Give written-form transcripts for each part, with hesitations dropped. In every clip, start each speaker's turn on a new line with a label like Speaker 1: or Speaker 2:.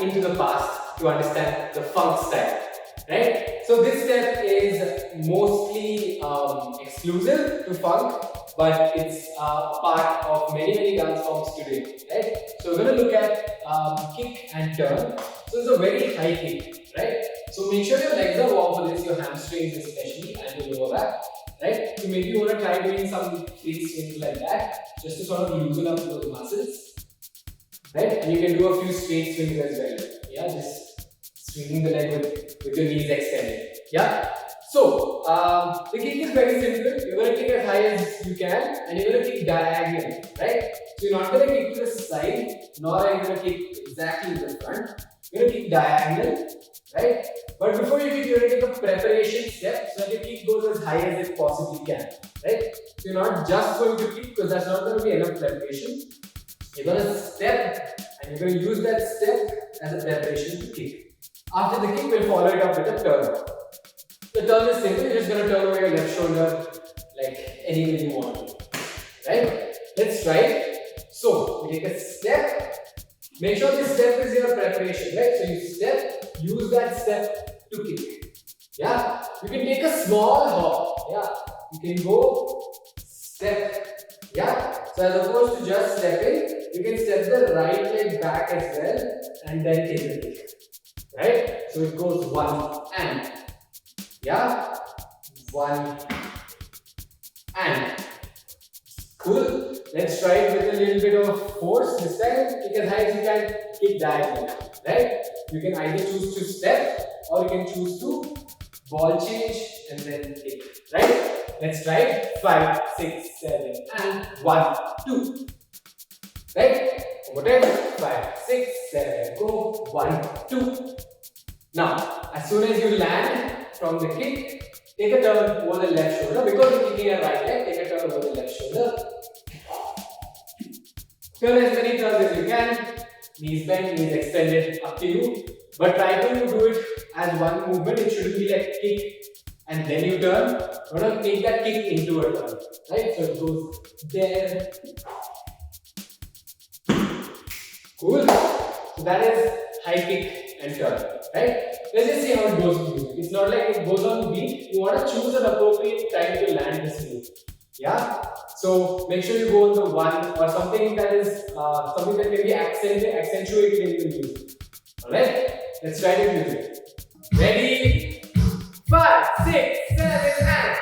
Speaker 1: into the past to understand the funk style, right? So this step is mostly exclusive to funk, but it's part of many dance forms today, right? So we're going to look at kick and turn. So it's a very high kick, right? So make sure your legs are warm for this, your hamstrings especially, and your lower back, right? So maybe you want to try doing some free swings like that, just to sort of loosen up those muscles, right? And you can do a few straight swings as well. Yeah, just swinging the leg with your knees extended. Yeah. So the kick is very simple. You're going to kick as high as you can, and you're going to kick diagonal, right? So you're not going to kick to the side, nor are you going to kick exactly to the front. You're going to kick diagonal, right? But before you kick, you're going to take a preparation step so that your kick goes as high as it possibly can, right? So you're not just going to kick because that's not going to be enough preparation. You're going to step, and you're going to use that step as a preparation to kick. After the kick, we'll follow it up with a turn. The turn is simple. You're just going to turn over your left shoulder like any way you want, right? Let's try it. So we take a step. Make sure this step is your preparation, right? So you step, use that step to kick. Yeah? You can take a small hop. Yeah? You can go step. Yeah? So as opposed to just stepping, you can step the right leg back as well and then take the kick. Right? So it goes one and. Yeah? One and. Cool. Let's try it with a little bit of force. This time, kick as high as you can, kick diagonal. Right? You can either choose to step or you can choose to ball change and then kick. Right? Let's try it. 5, 6, 7, and 1, 2. Right? One more time. 5, 6, 7, go. 1, 2. Now, as soon as you land from the kick, take a turn over the left shoulder. Because you're kicking a right leg, take a turn over the left shoulder. Turn as many turns as you can. Knees bent, knees extended, up to you. But try to do it as one movement. It shouldn't be like kick and then you turn. You want to take that kick into a turn. Right? So it goes there. Cool. So that is high kick and turn. Right? Let's just see how it goes with music. It's not like it goes on beat. You want to choose an appropriate time to land this move. Yeah? So make sure you go on the one or something that is something that can be accentuated in the music. Alright? Let's try the music. Ready? 5, 6, 7, and.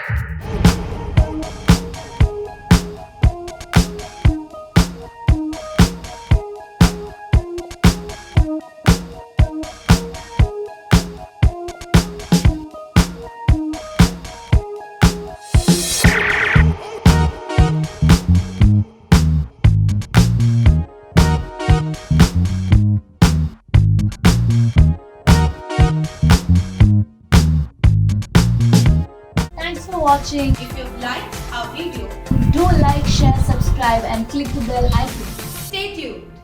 Speaker 2: Thanks for watching.
Speaker 3: If you've liked our video,
Speaker 2: Do like, share, subscribe and click the bell icon.
Speaker 3: stay tuned.